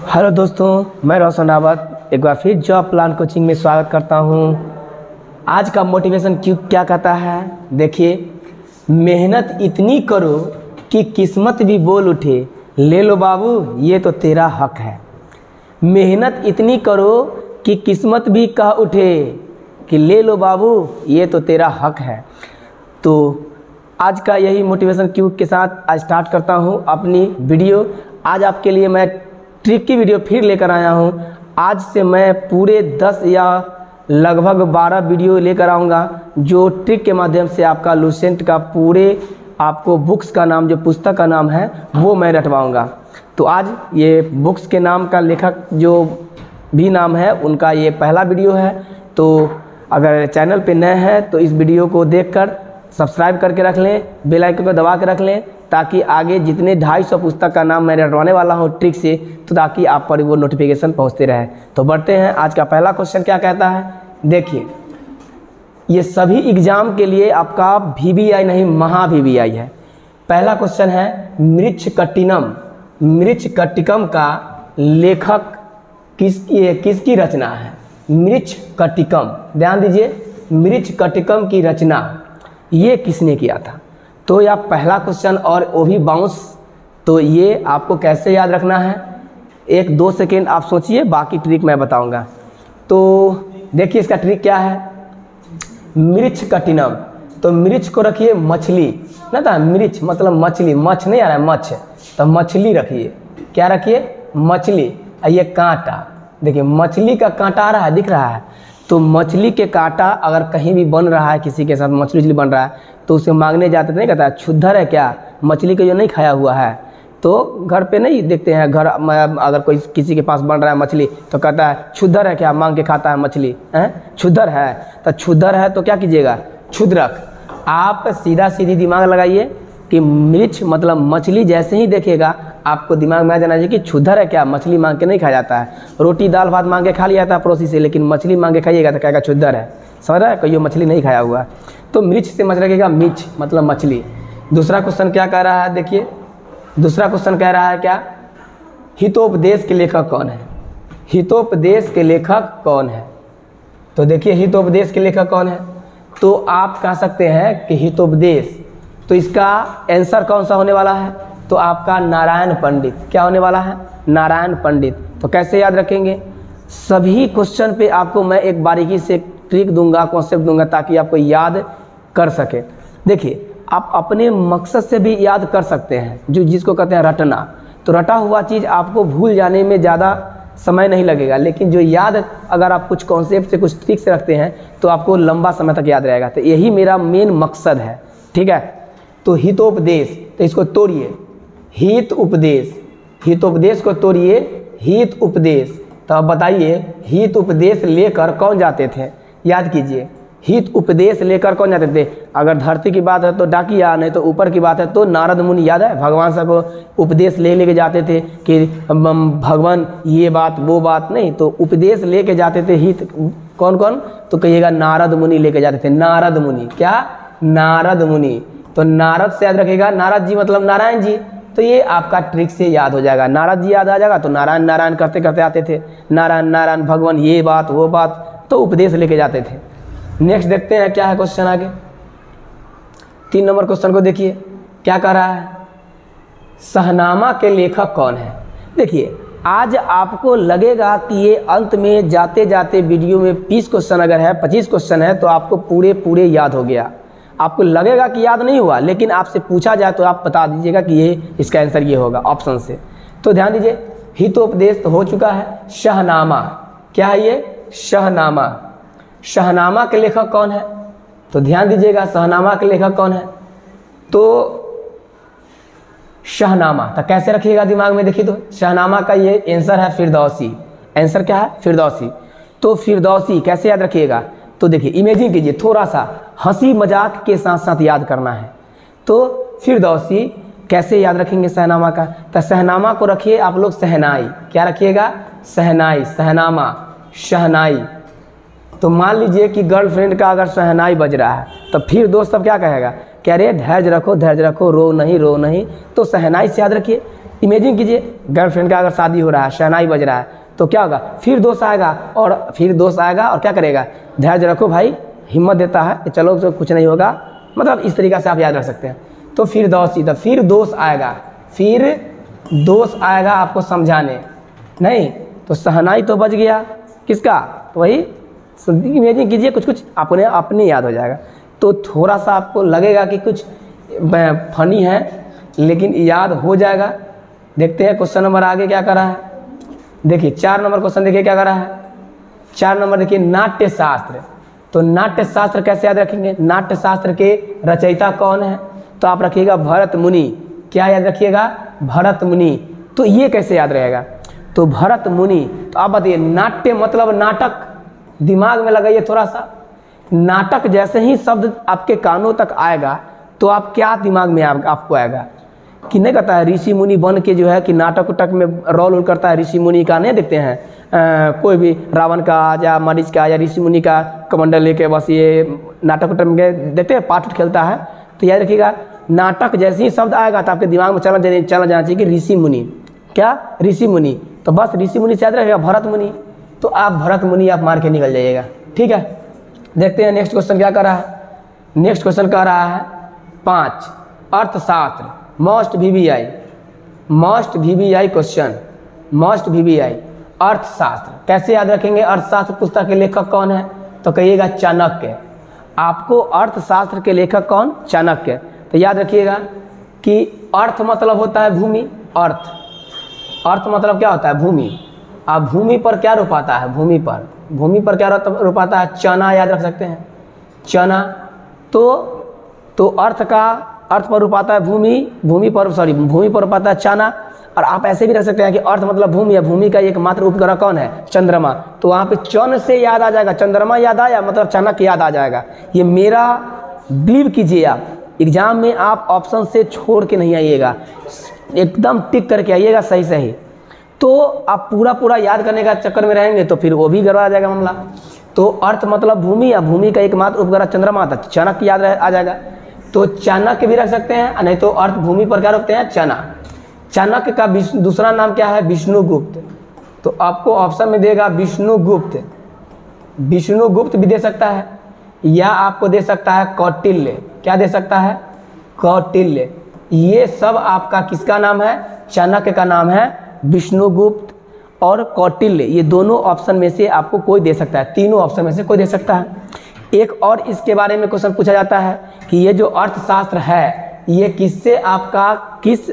Hello दोस्तों, मैं रोशन रावत एक बार फिर जॉब प्लान कोचिंग में स्वागत करता हूं। आज का मोटिवेशन क्यों क्या कहता है, देखिए, मेहनत इतनी करो कि किस्मत भी बोल उठे, ले लो बाबू ये तो तेरा हक है। मेहनत इतनी करो कि किस्मत भी कह उठे कि ले लो बाबू ये तो तेरा हक है। तो आज का यही मोटिवेशन क्यों के साथ स्टार्ट करता हूं अपनी वीडियो। आज आपके लिए मैं ट्रिक की वीडियो फिर लेकर आया हूं। आज से मैं पूरे 10 या लगभग 12 वीडियो लेकर आऊँगा जो ट्रिक के माध्यम से आपका लूसेंट का पूरे आपको बुक्स का नाम, जो पुस्तक का नाम है वो मैं रटवाऊँगा। तो आज ये बुक्स के नाम का लेखक जो भी नाम है उनका ये पहला वीडियो है। तो अगर चैनल पे नए हैं तो इस वीडियो को देखकर सब्सक्राइब करके रख लें, बेल आइकन को दबा के रख लें, ताकि आगे जितने 250 पुस्तक का नाम मैं रटवाने वाला हूँ ट्रिक से, तो ताकि आप पर वो नोटिफिकेशन पहुँचते रहे। तो बढ़ते हैं, आज का पहला क्वेश्चन क्या कहता है, देखिए, ये सभी एग्जाम के लिए आपका VBI नहीं महा VBI है। पहला क्वेश्चन है, मृच्छकटिकम का लेखक किसकी रचना है। मृच्छकटिकम, ध्यान दीजिए, मृच्छकटिकम की रचना ये किसने किया था। तो यह पहला क्वेश्चन और वो भी बाउंस। तो ये आपको कैसे याद रखना है, 1-2 सेकेंड आप सोचिए, बाकी ट्रिक मैं बताऊंगा। तो देखिए इसका ट्रिक क्या है, मृच्छकटिकम, तो मृच्छ को रखिए मछली ना, था मृच्छ मतलब मछली, मछ नहीं आ रहा है मछ, तो मछली रखिए, क्या रखिए मछली। ये कांटा, देखिए मछली का कांटा आ रहा है, दिख रहा है। तो मछली के कांटा अगर कहीं भी बन रहा है, किसी के साथ मछली बन रहा है, तो उसे मांगने जाते थे, नहीं कहता है क्षुद्धर है क्या, मछली को जो नहीं खाया हुआ है। तो घर पे नहीं देखते हैं, घर अगर कोई किसी के पास बन रहा है मछली तो कहता है क्षुद्धर है क्या, मांग के खाता है मछली, है क्षुद्धर है। तो क्षुद्धर है तो क्या कीजिएगा, क्षुद्रक। आप सीधा सीधी दिमाग लगाइए कि मृच्छ मतलब मछली, जैसे ही देखेगा आपको दिमाग में आ जाना चाहिए कि क्षुद्धर है क्या, मछली मांग के नहीं खाया जाता है। रोटी दाल भात मांग के खा लिया जाता है पड़ोसी से, लेकिन मछली मांग के खाइएगा तो कहेगा क्षुद्धर है। समझ रहा है, कोई मछली नहीं खाया हुआ। तो मृच्छ से मच रखेगा मिच मतलब मछली। दूसरा क्वेश्चन क्या कह रहा है, देखिए दूसरा क्वेश्चन कह रहा है क्या, हितोपदेश के लेखक कौन है। हितोपदेश के लेखक कौन है, तो देखिए हितोपदेश के लेखक कौन है। तो आप कह सकते हैं कि हितोपदेश, तो इसका आंसर कौन सा होने वाला है, तो आपका नारायण पंडित। क्या होने वाला है, नारायण पंडित। तो कैसे याद रखेंगे, सभी क्वेश्चन पे आपको मैं एक बारीकी से ट्रिक दूंगा, कॉन्सेप्ट दूंगा, ताकि आपको याद कर सके। देखिए आप अपने मकसद से भी याद कर सकते हैं, जो जिसको कहते हैं रटना। तो रटा हुआ चीज़ आपको भूल जाने में ज़्यादा समय नहीं लगेगा, लेकिन जो याद अगर आप कुछ कॉन्सेप्ट से, कुछ ट्रिक से रखते हैं तो आपको लंबा समय तक याद रहेगा। तो यही मेरा मेन मकसद है, ठीक है। तो हितोपदेश, तो इसको तोड़िए, हित उपदेश, हितोपदेश को तोड़िए, हित उपदेश। तो अब बताइए हित उपदेश लेकर कौन जाते थे, याद कीजिए, हित उपदेश लेकर कौन जाते थे। अगर धरती की बात है तो डाकिया, नहीं तो ऊपर की बात है तो नारद मुनि, याद है, भगवान सब उपदेश लेके जाते थे कि भगवान ये बात वो बात, नहीं तो उपदेश लेके जाते थे हित कौन कौन, तो कहिएगा नारद मुनि लेके जाते थे। नारद मुनि, क्या, नारद मुनि। तो नारद से याद रखेगा, नारद जी मतलब नारायण जी। तो ये आपका ट्रिक से याद हो जाएगा, नारद जी याद आ जाएगा। तो नारायण नारायण करते करते आते थे, नारायण नारायण भगवान ये बात वो बात, तो उपदेश लेके जाते थे। नेक्स्ट देखते हैं क्या है क्वेश्चन आगे। 3 नंबर क्वेश्चन को देखिए क्या कह रहा है, शहनामा के लेखक कौन है। देखिए आज आपको लगेगा कि ये अंत में जाते जाते वीडियो में 20 क्वेश्चन अगर है, 25 क्वेश्चन है, तो आपको पूरे याद हो गया। आपको लगेगा कि याद नहीं हुआ, लेकिन आपसे पूछा जाए तो आप बता दीजिएगा कि ये इसका आंसर ये होगा ऑप्शन से। तो ध्यान दीजिए, हितोपदेश तो हो चुका है, शहनामा क्या है, ये शहनामा। शहनामा के लेखक कौन है, तो ध्यान दीजिएगा शहनामा के लेखक कौन है। तो शहनामा, तो कैसे रखिएगा दिमाग में, देखिए तो शहनामा का ये आंसर है फिरदौसी। आंसर क्या है, फिरदौसी। तो फिरदौसी कैसे याद रखिएगा, तो देखिए इमेजिन कीजिए, थोड़ा सा हंसी मजाक के साथ साथ याद करना है। तो फिरदौसी कैसे याद रखेंगे शहनामा का, तो शहनामा को रखिए आप लोग सहनाई। क्या रखिएगा, सहनाई, शहनामा शहनाई। तो मान लीजिए कि गर्लफ्रेंड का अगर शहनाई बज रहा है तो फिर दोस्त सब क्या कहेगा, कह रहे धैर्य रखो रो नहीं, तो शहनाई से याद रखिए। इमेजिन कीजिए गर्लफ्रेंड का अगर शादी हो रहा है, शहनाई बज रहा है, तो क्या होगा, फिर दोस्त आएगा और फिर दोस्त आएगा और क्या करेगा, धैर्य रखो भाई, हिम्मत देता है कि चलो तो कुछ नहीं होगा, मतलब इस तरीक़ा से आप याद रख सकते हैं। तो फिर दोस्त आएगा, फिर दोस्त आएगा आपको समझाने, नहीं तो शहनाई तो बज गया किसका, तो वही इमेजिन कीजिए कुछ अपने याद हो जाएगा। तो थोड़ा सा आपको लगेगा कि कुछ फनी है लेकिन याद हो जाएगा। देखते हैं क्वेश्चन नंबर आगे क्या कर रहा है। देखिए 4 नंबर क्वेश्चन देखिए क्या कर रहा है। 4 नंबर देखिए नाट्य शास्त्र। तो नाट्य शास्त्र कैसे याद रखेंगे, नाट्य शास्त्र के रचयिता कौन है, तो आप रखिएगा भरत मुनि। क्या याद रखिएगा, भरत मुनि। तो ये कैसे याद रहेगा, तो भरत मुनि। तो आप बताइए नाट्य मतलब नाटक, दिमाग में लगाइए थोड़ा सा। नाटक जैसे ही शब्द आपके कानों तक आएगा तो आप क्या दिमाग में आपको आएगा कि नहीं कहता है ऋषि मुनि बन के जो है कि नाटक उटक में रोल करता है ऋषि मुनि का, नहीं देखते हैं कोई भी रावण का या मरीच का या ऋषि मुनि का कमंडल लेके बस ये नाटक उटक में देखते हैं पाठ खेलता है। तो याद रखिएगा नाटक जैसे ही शब्द आएगा तो आपके दिमाग में चला जाना चाहिए कि ऋषि मुनि, क्या ऋषि मुनि। तो बस ऋषि मुनि से याद रखेगा भरत मुनि। तो आप भरत मुनि आप मार के निकल जाइएगा, ठीक है। देखते हैं नेक्स्ट क्वेश्चन क्या कर रहा है। नेक्स्ट क्वेश्चन कह रहा है 5 अर्थशास्त्र, must VBI question, must VBI अर्थशास्त्र। कैसे याद रखेंगे, अर्थशास्त्र पुस्तक के लेखक कौन है, तो कहिएगा चाणक्य। आपको अर्थशास्त्र के लेखक कौन, चाणक्य। तो याद रखिएगा कि अर्थ मतलब होता है भूमि, अर्थ मतलब क्या होता है, भूमि। अब भूमि पर क्या रोपाता है, भूमि पर क्या रोपाता है, चना। याद रख सकते हैं चना। तो अर्थ पर रोपाता है भूमि पर रोपाता है चना। और आप ऐसे भी रख सकते हैं कि अर्थ मतलब भूमि है, भूमि का एकमात्र उपग्रह कौन है, चंद्रमा। तो वहाँ पे चंद्र से याद आ जाएगा, चंद्रमा याद आया मतलब चाणक्य याद आ जाएगा। ये मेरा बिलीव कीजिए, आप एग्जाम में आप ऑप्शन से छोड़ के नहीं आइएगा, एकदम टिक करके आइएगा सही। तो आप पूरा याद करने का चक्कर में रहेंगे तो फिर वो भी गड़बड़ा जाएगा मामला। तो अर्थ मतलब भूमि, या भूमि का एकमात्र उपग्रह चंद्रमा था, चाणक्य याद आ जाएगा। तो चाणक्य भी रख सकते हैं, नहीं तो अर्थ भूमि पर क्या रखते हैं, चना। चाणक्य का दूसरा नाम क्या है, विष्णुगुप्त। तो आपको ऑप्शन में देगा विष्णुगुप्त भी दे सकता है, या आपको दे सकता है कौटिल्य। क्या दे सकता है, कौटिल्य। ये सब आपका किसका नाम है, चाणक्य का नाम है, विष्णुगुप्त और कौटिल्य। ये दोनों ऑप्शन में से आपको कोई दे सकता है, तीनों ऑप्शन में से कोई दे सकता है। एक और इसके बारे में क्वेश्चन पूछा जाता है कि ये जो अर्थशास्त्र है ये किससे आपका किस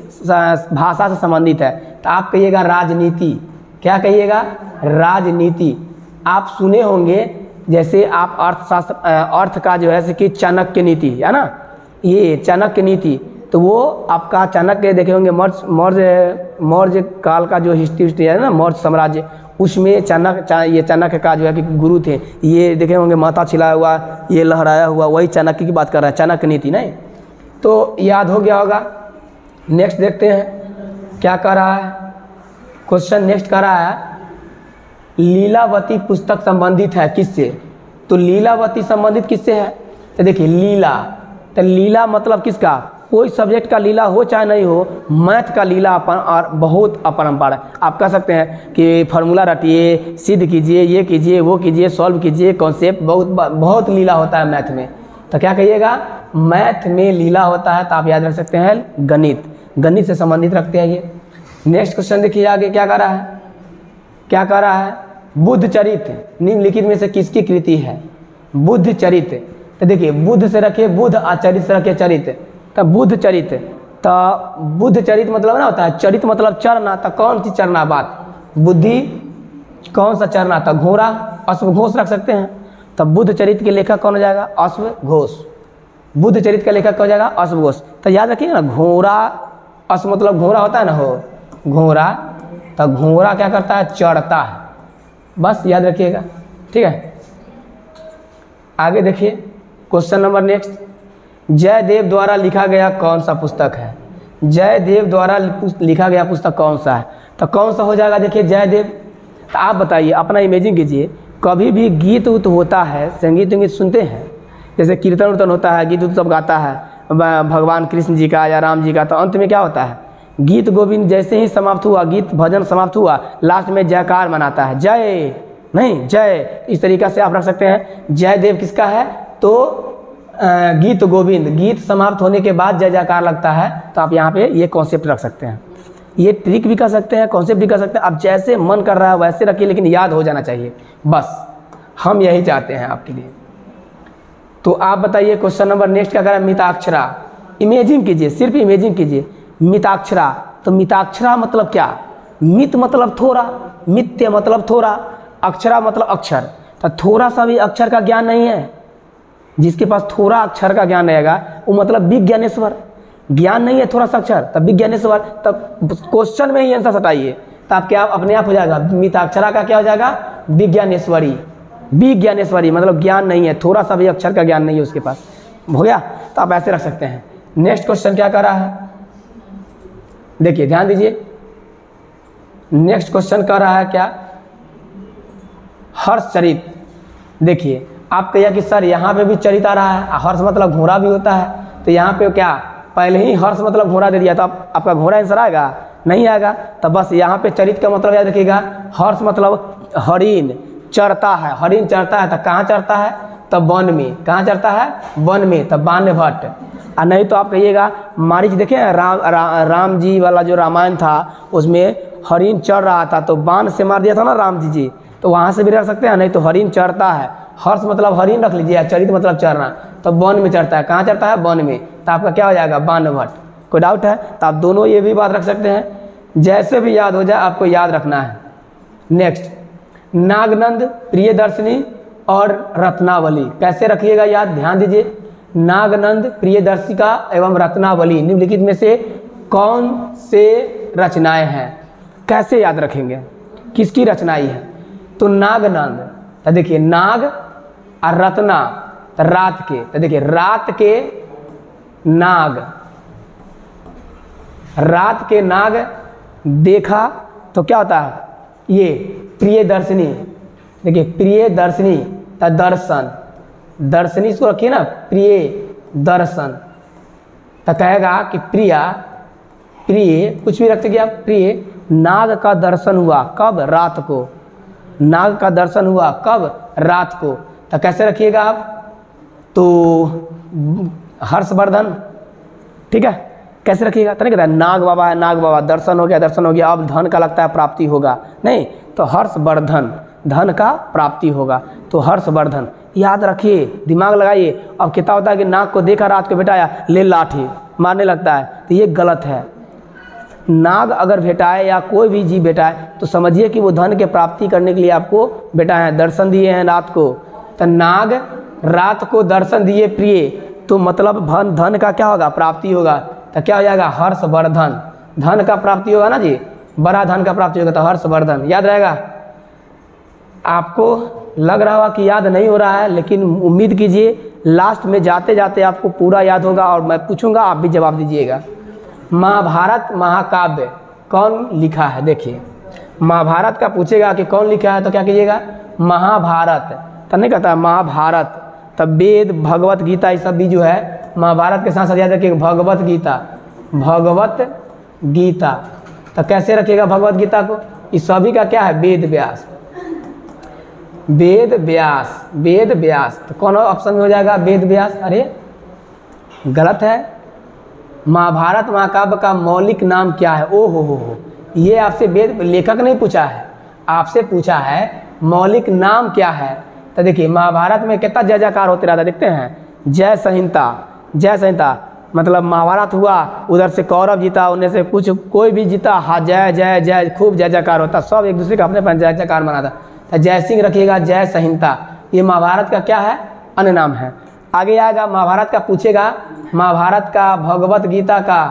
भाषा से संबंधित है, तो आप कहिएगा राजनीति। क्या कहिएगा, राजनीति। आप सुने होंगे जैसे आप अर्थशास्त्र अर्थ का जो है कि चाणक्य नीति है ना, ये चाणक्य नीति। तो वो आपका चाणक्य देखे होंगे मौर्य काल का जो हिस्ट्री है ना, मौर्य साम्राज्य, उसमें ये चाणक्य का जो है कि गुरु थे। ये देखे होंगे माथा छिलाया हुआ, ये लहराया हुआ, वही चाणक्य की बात कर रहा है, चाणक्य नीति नहीं। तो याद हो गया होगा। नेक्स्ट देखते हैं क्या कर रहा है क्वेश्चन। नेक्स्ट कर रहा है लीलावती पुस्तक संबंधित है किससे, तो लीलावती संबंधित किससे है, तो देखिए लीला। तो लीला मतलब किसका, कोई सब्जेक्ट का लीला हो चाहे नहीं हो, मैथ का लीला और बहुत अपरंपार है। आप कह सकते हैं कि फार्मूला रटिए, सिद्ध कीजिए, ये कीजिए, वो कीजिए, सॉल्व कीजिए, कॉन्सेप्ट बहुत लीला होता है मैथ में। तो क्या कहिएगा, मैथ में लीला होता है। तो आप याद रख सकते हैं गणित से संबंधित रखते हैं ये। नेक्स्ट क्वेश्चन देखिए आगे क्या कर रहा है, बुद्ध चरित्र निम्नलिखित में से किसकी कृति है, बुद्ध चरित्र। तो देखिए बुद्ध से रखिए बुद्ध, आचरित से रखिए चरित्र। तो बुद्ध चरित्र, तो बुद्ध चरित्र मतलब ना होता है चरित्र मतलब चरना। तो कौन सी चरना बात, बुद्धि कौन सा चरना था, घोड़ा, अश्वघोष रख सकते हैं। तो बुद्ध चरित्र के लेखक कौन हो जाएगा, अश्वघोष। बुद्ध चरित्र का लेखक कौन हो जाएगा, अश्वघोष। तो याद रखिएगा ना, घोड़ा, अश्व मतलब घोड़ा होता है ना, हो घोड़ा। तो घोड़ा क्या करता है, चढ़ता है, बस याद रखिएगा, ठीक है। आगे देखिए क्वेश्चन नंबर नेक्स्ट, जयदेव द्वारा लिखा गया कौन सा पुस्तक है, जयदेव द्वारा लिखा गया पुस्तक कौन सा है। तो कौन सा हो जाएगा, देखिए जयदेव। तो आप बताइए, अपना इमेजिन कीजिए, कभी भी गीत उत होता है, संगीत सुनते हैं, जैसे कीर्तन उर्तन होता है, गीत उत सब गाता है भगवान कृष्ण जी का या राम जी का, तो अंत में क्या होता है, गीत गोविंद जैसे ही समाप्त हुआ, गीत भजन समाप्त हुआ, लास्ट में जयकार मनाता है, जय नहीं जय, इस तरीक़ा से आप रख सकते हैं। जय देव किसका है, तो गीत गोविंद, गीत समाप्त होने के बाद जय जयकार लगता है, तो आप यहाँ पे ये कॉन्सेप्ट रख सकते हैं। ये ट्रिक भी कर सकते हैं, कॉन्सेप्ट भी कर सकते हैं, आप जैसे मन कर रहा है वैसे रखिए, लेकिन याद हो जाना चाहिए, बस हम यही चाहते हैं आपके लिए। तो आप बताइए क्वेश्चन नंबर नेक्स्ट क्या करें, मिताक्षरा। इमेजिन कीजिए, सिर्फ इमेजिन कीजिए, मिताक्षरा। तो मिताक्षरा मतलब क्या, मित मतलब थोड़ा, मित्य मतलब थोड़ा, अक्षरा मतलब अक्षर। तो थोड़ा सा भी अक्षर का ज्ञान नहीं है, जिसके पास थोड़ा अक्षर का ज्ञान रहेगा वो मतलब विज्ञानेश्वर। ज्ञान नहीं है थोड़ा सा अक्षर, तब विज्ञानेश्वर, तब क्वेश्चन में ही आंसर सटाइए, तब क्या अपने आप हो जाएगा, मिताक्षरा का क्या हो जाएगा, विज्ञानेश्वरी। विज्ञानेश्वरी मतलब ज्ञान नहीं है, थोड़ा सा भी अक्षर का ज्ञान नहीं है उसके पास, हो गया। तो आप ऐसे रख सकते हैं। नेक्स्ट क्वेश्चन क्या कर रहा है, देखिए ध्यान दीजिए, नेक्स्ट क्वेश्चन कर रहा है क्या, हर्ष चरित। देखिए आप कहिए कि सर यहाँ पे भी चरित आ रहा है, हर्ष मतलब घोड़ा भी होता है, तो यहाँ पे क्या पहले ही हर्ष मतलब घोड़ा दे दिया, तो आपका घोड़ा आंसर आएगा, नहीं आएगा। तो बस यहाँ पे चरित का मतलब याद रखिएगा, हर्ष मतलब हरिण चरता है, हरिण चरता है, तो कहाँ चरता है, तब वन में, कहाँ चरता है, वन में, तब बाण्यभट्ट। और नहीं तो आप कहिएगा मारीच, देखें राम जी वाला जो रामायण था उसमें हरिण चर रहा था, तो बाण से मार दिया था ना राम जी, तो वहाँ से भी रख सकते हैं। नहीं तो हरिण चरता है, हर्ष मतलब हरिण रख लीजिए, चरित मतलब चरना, तो वन में चरता है, कहाँ चरता है, वन में, तो आपका क्या हो जाएगा, बाण्यभट्ट। कोई डाउट है, तो आप दोनों ये भी बात रख सकते हैं, जैसे भी याद हो जाए आपको याद रखना है। नेक्स्ट, नागनंद, प्रियदर्शिनी और रत्नावली, कैसे रखिएगा याद, ध्यान दीजिए। नागनंद, प्रियदर्शिका एवं रत्नावली निम्नलिखित में से कौन से रचनाएं हैं, कैसे याद रखेंगे, किसकी रचनाई है। तो नागनंद, तो देखिए नाग और रत्ना, तो रात के, तो देखिए रात के नाग, रात के नाग देखा तो क्या होता है, ये प्रियदर्शिनी, देखिए प्रियदर्शिनी, तो दर्शन, दर्शनी इसको रखिए ना, प्रिय दर्शन, तो कहेगा कि प्रिया, प्रिय कुछ भी रख सकते आप, प्रिय नाग का दर्शन हुआ कब, रात को, नाग का दर्शन हुआ कब, रात को, तो कैसे रखिएगा आप, तो हर्षवर्धन, ठीक है, कैसे रखिएगा, तो नहीं कहता नाग बाबा है, नाग बाबा, दर्शन हो गया, दर्शन हो गया, अब धन का लगता है प्राप्ति होगा, नहीं तो हर्षवर्धन, धन का प्राप्ति होगा, तो हर्षवर्धन याद रखिए, दिमाग लगाइए। अब कितना होता है कि नाग को देखा, रात को भेटाया, ले लाठी मारने लगता है, तो ये गलत है। नाग अगर भेटाए या कोई भी जीव भेटाए तो समझिए कि वो धन के प्राप्ति करने के लिए आपको भेटाए हैं, दर्शन दिए हैं रात को, तो नाग रात को दर्शन दिए प्रिय, तो मतलब धन का क्या होगा, प्राप्ति होगा, तो क्या हो जाएगा, हर्षवर्धन, धन का प्राप्ति होगा ना जी, बड़ा धन का प्राप्ति होगा, तो हर्षवर्धन याद रहेगा। आपको लग रहा होगा कि याद नहीं हो रहा है, लेकिन उम्मीद कीजिए लास्ट में जाते जाते आपको पूरा याद होगा, और मैं पूछूंगा आप भी जवाब दीजिएगा। महाभारत महाकाव्य कौन लिखा है, देखिए महाभारत का पूछेगा कि कौन लिखा है, तो क्या कीजिएगा, महाभारत, तो नहीं कहता महाभारत, तब वेद भगवत गीता ये सब भी जो है महाभारत के साथ साथ याद रखिएगा, भगवत गीता, भगवत गीता, तो कैसे रखिएगा भगवत गीता को, इस सभी का क्या है, वेद व्यास, वेद व्यास, वेद व्यास, तो कौन ऑप्शन में हो जाएगा, वेद व्यास, अरे गलत है। महाभारत महाकाव्य का मौलिक नाम क्या है, ओ हो, ये आपसे वेद लेखक नहीं पूछा है, आपसे पूछा है मौलिक नाम क्या है। तो देखिए महाभारत में कितना जय जयकार होते रहता, देखते हैं, जय संहिता, जय संहिता मतलब महाभारत हुआ, उधर से कौरव जीता, उन्हें से कुछ कोई भी जीता, हाँ जय जय जय, खूब जय जयकार होता, सब एक दूसरे का अपने अपने जय जयकार मनाता। तो जय सिंह रखिएगा, जय संहिता, ये महाभारत का क्या है, अन्य नाम है। आगे आएगा महाभारत का पूछेगा, महाभारत का भगवत गीता का,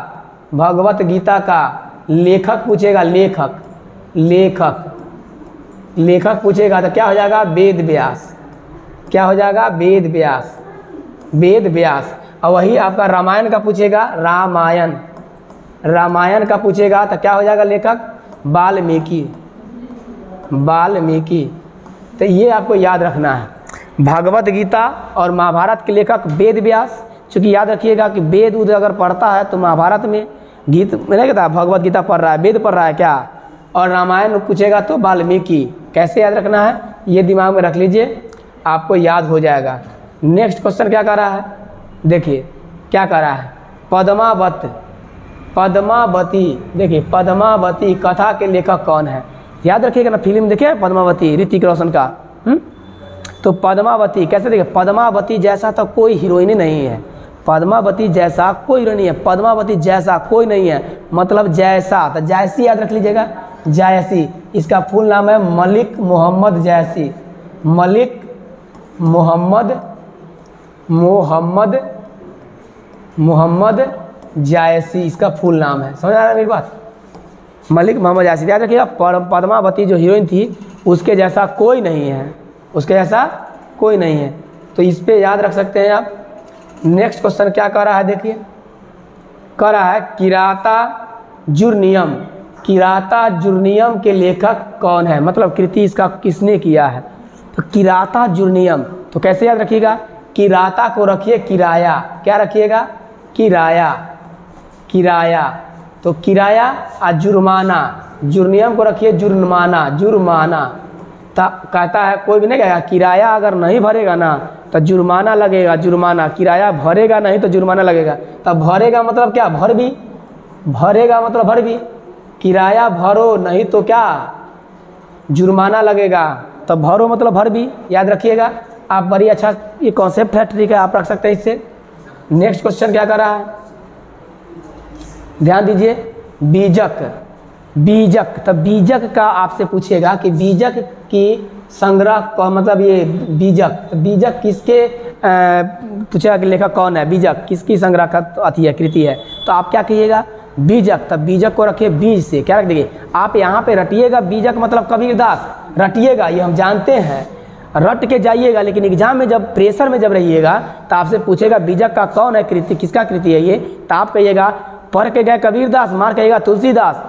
भगवत गीता का लेखक पूछेगा, लेखक, लेखक, लेखक पूछेगा, तो क्या हो जाएगा, वेद व्यास, क्या हो जाएगा, वेद व्यास, वेद व्यास। और वही आपका रामायण का पूछेगा, रामायण, रामायण का पूछेगा, तो क्या हो जाएगा लेखक, वाल्मीकि, वाल्मीकि। तो ये आपको याद रखना है, भागवत गीता और महाभारत के लेखक वेद व्यास, चूँकि याद रखिएगा कि वेद उद अगर पढ़ता है तो महाभारत में गीत मैंने कहता भगवत गीता पढ़ रहा है, वेद पढ़ रहा है क्या, और रामायण पूछेगा तो वाल्मीकि। कैसे याद रखना है, ये दिमाग में रख लीजिए, आपको याद हो जाएगा। नेक्स्ट क्वेश्चन क्या कर रहा है, देखिए क्या कर रहा है, पद्मावती। देखिए पद्मावती कथा के लेखक कौन है, याद रखिएगा ना, फिल्म देखिए पद्मावती ऋतिक रोशन का। तो पद्मावती कैसे, देखिए पद्मावती जैसा तो कोई हीरोइन नहीं है, पद्मावती जैसा कोई हीरोइन नहीं है, पद्मावती जैसा कोई नहीं है, मतलब जैसा, तो जैसी याद रख लीजिएगा, जैसी। इसका फुल नाम है मलिक मोहम्मद जैसी, मलिक मोहम्मद जायसी, इसका फुल नाम है। समझ आ रहा है मेरी बात, मलिक मोहम्मद जायसी। याद रखिएगा पद्मावती जो हीरोइन थी उसके जैसा कोई नहीं है, उसके जैसा कोई नहीं है, तो इस पे याद रख सकते हैं आप। नेक्स्ट क्वेश्चन क्या कर रहा है, देखिए कर रहा है किराता जुर्नियम के लेखक कौन है, मतलब कृति इसका किसने किया है। तो किराता जुर्नियम, तो कैसे याद रखिएगा, किराता को रखिए किराया, क्या रखिएगा, किराया। तो किराया और जुर्माना, जुर्नियम को रखिए जुर्माना। कहता है कोई भी नहीं कहेगा किराया अगर नहीं भरेगा ना तो जुर्माना लगेगा, जुर्माना। किराया भरेगा नहीं तो जुर्माना लगेगा। तब भरेगा मतलब क्या, भरेगा मतलब भर भी, किराया भरो नहीं तो क्या, जुर्माना लगेगा। तब भरो मतलब भर भी, याद रखिएगा आप। बड़ी अच्छा ये कॉन्सेप्ट है, ठीक है, आप रख सकते हैं इससे। नेक्स्ट क्वेश्चन क्या कर रहा है, ध्यान दीजिए, बीजक। तब बीजक का आपसे पूछेगा कि बीजक की संग्रह का मतलब ये बीजक, तो बीजक किसके पूछेगा कि लेखक कौन है, बीजक किसकी संग्रह का अति है, कृति है। तो आप क्या कहिएगा, बीजक। तब बीजक को रखिए बीज से, क्या रख देंगे आप यहाँ पे रटिएगा, बीजक मतलब कबीरदास, रटिएगा, ये हम जानते हैं, रट के जाइएगा। लेकिन एग्जाम में जब प्रेशर में जब रहिएगा तो आपसे पूछेगा बीजक का कौन है कृति, किसका कृति है ये, तो आप कहिएगा पढ़ के गए कबीरदास, मार कहिएगा तुलसीदास।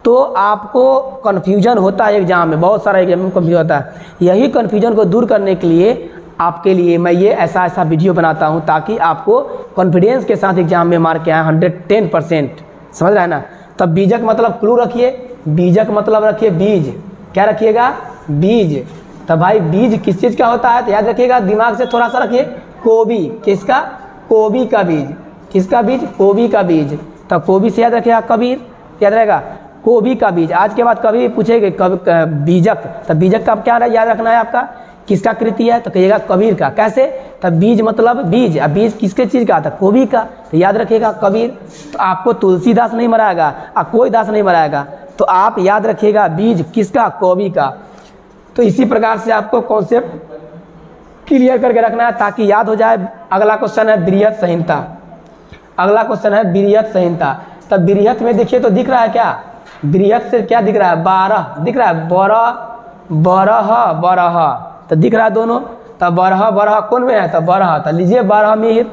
तो आपको कन्फ्यूजन होता है एग्जाम में, बहुत सारा एग्जाम में कन्फ्यूजन होता है। यही कन्फ्यूजन को दूर करने के लिए आपके लिए मैं ये ऐसा वीडियो बनाता हूँ ताकि आपको कॉन्फिडेंस के साथ एग्जाम में मार्क के आए 110%। समझ रहे हैं ना। तब बीजक मतलब क्लू रखिए, बीजक मतलब रखिए बीज, क्या रखिएगा, बीज। तब भाई बीज किस चीज़ का होता है, तो याद रखिएगा, दिमाग से थोड़ा सा रखिए, कोबी, किसका, कोबी का बीज, किसका बीज, कोबी का बीज। तब कोबी से याद रखिएगा कबीर, याद रहेगा, कोबी का बीज। आज के बाद कभी पूछेंगे बीजक, तब बीजक का क्या याद रखना है आपका, किसका कृति है, तो कहिएगा कबीर का। कैसे, तब बीज मतलब बीज, अब बीज किसके चीज़ का था, कोबी का, तो याद रखिएगा कबीर। तो आपको तुलसीदास नहीं मराएगा और कोई दास नहीं मराएगा, तो आप याद रखिएगा बीज किसका, कोबी का। तो इसी प्रकार से आपको कॉन्सेप्ट क्लियर करके रखना है ताकि याद हो जाए। अगला क्वेश्चन है बृहत संहिता, अगला क्वेश्चन है बृहत संहिता। तब बृहत में देखिए तो दिख रहा है क्या, बृहत से क्या दिख रहा है, 12 दिख रहा है, बरह, तो दिख रहा है दोनों। तब बरह कौन में है, तब बरह, तो लीजिए 12 मिहिर,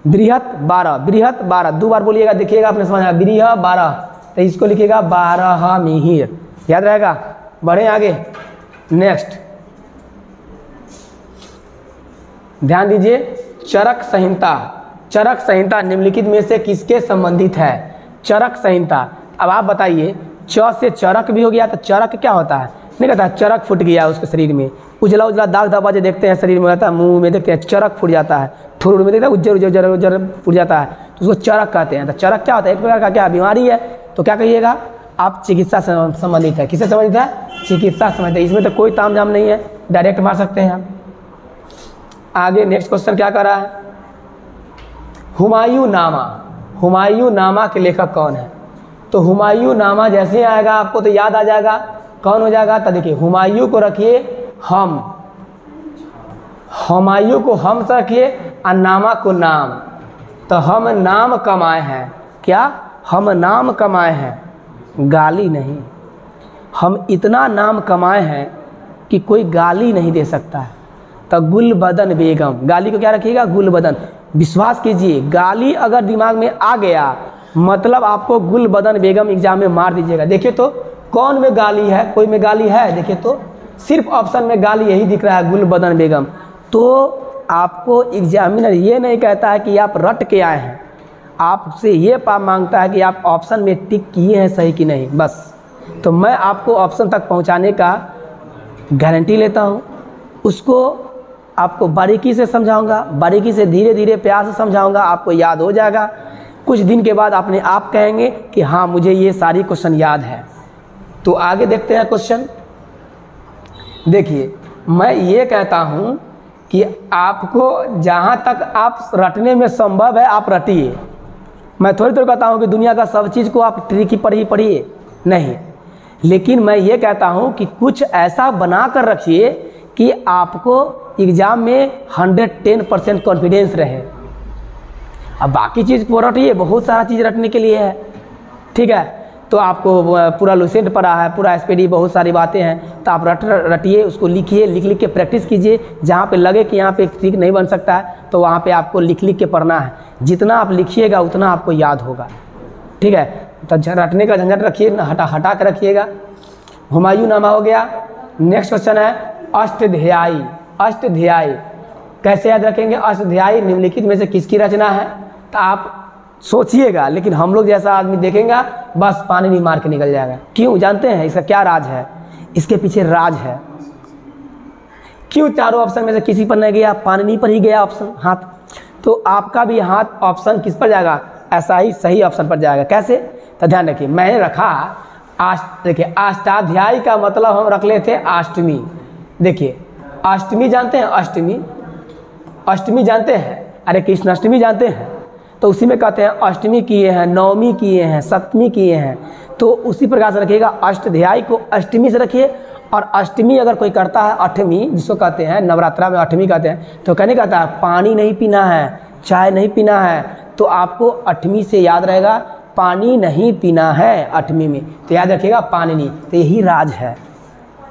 बृहत 12, 2 बार बोलिएगा, देखिएगा आपने समझा, बृह 12, तो इसको लिखिएगा 12 मिहिर, याद रहेगा। बढ़े आगे, नेक्स्ट ध्यान दीजिए, चरक संहिता निम्नलिखित में से किसके संबंधित है, चरक संहिता। अब आप बताइए, च से चरक भी हो गया, तो चरक क्या होता है, नहीं कहता चरक फूट गया उसके शरीर में, उजला दाग धब्बा जो देखते हैं शरीर में रहता है, मुंह में देखते हैं चरक फूट जाता है, थोड़ी में देखते हैं उज्जर फूट जाता है, तो उसको चरक कहते हैं। तो चरक क्या होता है, एक प्रकार का क्या बीमारी है, तो क्या कहिएगा आप, चिकित्सा संबंधित है। किससे संबंधित है, चिकित्सा संबंधित है। इसमें तो कोई तामझाम नहीं है, डायरेक्ट मार सकते हैं हम। आगे नेक्स्ट क्वेश्चन क्या कर रहा है, हुमायूं नामा के लेखक कौन है। तो हुमायूं नामा जैसे आएगा आपको तो याद आ जाएगा कौन हो जाएगा। तो देखिए हुमायूं को रखिए हम, हुमायूं को हम से रखिए और नामा को नाम। तो हम नाम कमाए हैं, क्या, हम नाम कमाए हैं, गाली नहीं, हम इतना नाम कमाए हैं कि कोई गाली नहीं दे सकता है। तो गुलबदन बेगम, गाली को क्या रखिएगा, गुलबदन। विश्वास कीजिए, गाली अगर दिमाग में आ गया मतलब आपको गुलबदन बेगम एग्जाम में मार दीजिएगा। देखिए तो कौन में गाली है, कोई में गाली है, देखिए तो सिर्फ ऑप्शन में गाली यही दिख रहा है, गुलबदन बेगम। तो आपको एग्जामिनर ये नहीं कहता है कि आप रट के आए हैं, आपसे ये मांगता है कि आप ऑप्शन में टिक किए हैं सही कि नहीं, बस। तो मैं आपको ऑप्शन तक पहुंचाने का गारंटी लेता हूं। उसको आपको बारीकी से समझाऊंगा, बारीकी से धीरे धीरे प्यार से समझाऊंगा, आपको याद हो जाएगा। कुछ दिन के बाद अपने आप कहेंगे कि हाँ मुझे ये सारी क्वेश्चन याद है। तो आगे देखते हैं क्वेश्चन। देखिए, मैं ये कहता हूँ कि आपको जहाँ तक आप रटने में संभव है आप रटिए। मैं थोड़ी थोड़ी कहता हूँ कि दुनिया का सब चीज़ को आप ट्रिकी पर ही पढ़िए, नहीं। लेकिन मैं ये कहता हूँ कि कुछ ऐसा बना कर रखिए कि आपको एग्ज़ाम में 110% कॉन्फिडेंस रहे। अब बाकी चीज़ को रटिए, बहुत सारा चीज़ रटने के लिए है, ठीक है। तो आपको पूरा लुसेंट पढ़ा है, पूरा एसपीडी, बहुत सारी बातें हैं, तो आप रटिए, उसको लिखिए, लिख लिख के प्रैक्टिस कीजिए। जहाँ पे लगे कि यहाँ पे ठीक नहीं बन सकता है तो वहाँ पे आपको लिख लिख के पढ़ना है। जितना आप लिखिएगा उतना आपको याद होगा, ठीक है। तो रटने का झंझट रखिए, हटा कर रखिएगा। हुमायूं नामा हो गया। नेक्स्ट क्वेश्चन है अष्टध्यायी। अष्टध्यायी कैसे याद रखेंगे? अष्टध्यायी निम्नलिखित में से किसकी रचना है? तो आप सोचिएगा, लेकिन हम लोग जैसा आदमी देखेंगे बस पानी नहीं मार के निकल जाएगा। क्यों जानते हैं इसका क्या राज है? इसके पीछे राज है। क्यों चारों ऑप्शन में से किसी पर नहीं गया? पाणिनि पर ही गया ऑप्शन, हाथ। तो आपका भी हाथ ऑप्शन किस पर जाएगा? ऐसा ही सही ऑप्शन पर जाएगा। कैसे? तो ध्यान रखिए, मैंने रखा देखिए अष्टाध्यायी का मतलब हम रख लेते हैं अष्टमी। देखिए अष्टमी जानते हैं? अष्टमी, अष्टमी जानते हैं? अरे कृष्णाष्टमी जानते हैं? तो उसी में कहते हैं अष्टमी किए हैं, नवमी किए हैं, सप्तमी किए हैं। तो उसी प्रकार से रखिएगा, अष्टध्यायी को अष्टमी से रखिए। और अष्टमी अगर कोई करता है, अष्टमी जिसको कहते हैं नवरात्रा में अष्टमी कहते हैं, तो कहने कहता है पानी नहीं पीना है, चाय नहीं पीना है। तो आपको अष्टमी से याद रहेगा पानी नहीं पीना है अष्टमी में, तो याद रखिएगा पाणिनि। तो यही राज है,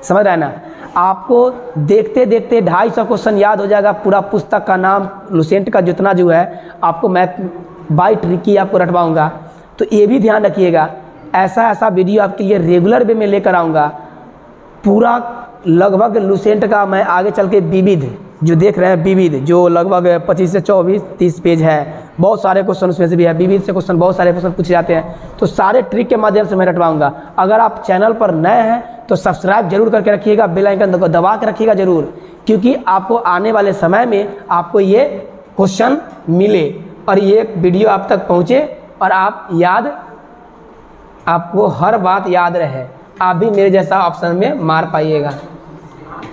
समझ रहे हैं ना? आपको देखते देखते 250 क्वेश्चन याद हो जाएगा। पूरा पुस्तक का नाम लुसेंट का जितना जो है आपको मैं बाय ट्रिकी आपको रटवाऊंगा। तो ये भी ध्यान रखिएगा, ऐसा ऐसा वीडियो आपके लिए रेगुलर वे में लेकर आऊँगा। पूरा लगभग लुसेंट का मैं आगे चल के विविध जो देख रहे हैं, विविध जो लगभग 25 से 24-30 पेज है, बहुत सारे क्वेश्चन उसमें से भी है। विविध से क्वेश्चन बहुत सारे क्वेश्चन पूछे जाते हैं, तो सारे ट्रिक के माध्यम से मैं रटवाऊंगा। अगर आप चैनल पर नए हैं तो सब्सक्राइब जरूर करके रखिएगा, बेल आइकन को दबा के रखिएगा जरूर, क्योंकि आपको आने वाले समय में आपको ये क्वेश्चन मिले और ये वीडियो आप तक पहुँचे और आप याद, आपको हर बात याद रहे, आप भी मेरे जैसा ऑप्शन में मार पाइएगा।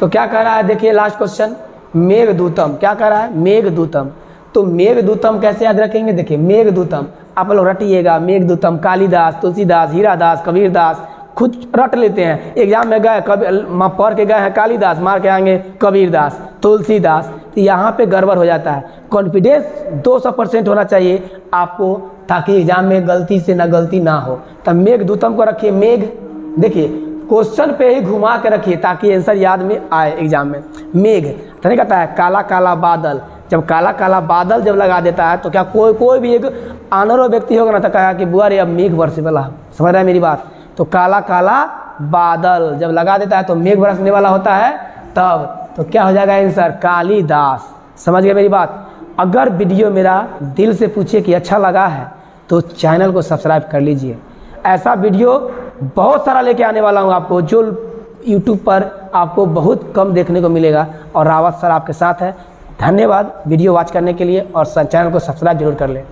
तो क्या कह रहा है? देखिए लास्ट क्वेश्चन, मेघदूतम। क्या कह रहा है? मेघदूतम। तो मेघदूतम कैसे याद रखेंगे? देखिए मेघदूतम आप लोग रटिएगा। मेघदूतम कालिदास, तुलसीदास, हीरादास, कबीरदास, खुद रट लेते हैं। एग्जाम में गए पढ़ के गए हैं कालिदास, मार के आएंगे कबीरदास, तुलसीदास, तो यहाँ पे गड़बड़ हो जाता है। कॉन्फिडेंस 200% होना चाहिए आपको, ताकि एग्जाम में गलती से ना गलती ना हो। तब मेघदूतम को रखिए। मेघ देखिए क्वेश्चन पे ही घुमा के रखिए ताकि आंसर याद में आए एग्जाम में। मेघ तो नहीं कहता है काला काला बादल, जब काला काला बादल जब लगा देता है तो क्या कोई भी एक आनरो व्यक्ति होगा ना तो कहा कि बुआ रे अब मेघ बरसे वाला, समझ रहा है मेरी बात? तो काला काला बादल जब लगा देता है तो मेघ बरसने वाला होता है तब। तो क्या हो जाएगा आंसर? कालिदास। समझ गए मेरी बात? अगर वीडियो मेरा दिल से पूछिए कि अच्छा लगा है तो चैनल को सब्सक्राइब कर लीजिए। ऐसा वीडियो बहुत सारा लेके आने वाला हूँ आपको, जो यूट्यूब पर आपको बहुत कम देखने को मिलेगा। और रावत सर आपके साथ है। धन्यवाद वीडियो वॉच करने के लिए, और चैनल को सब्सक्राइब जरूर कर लें।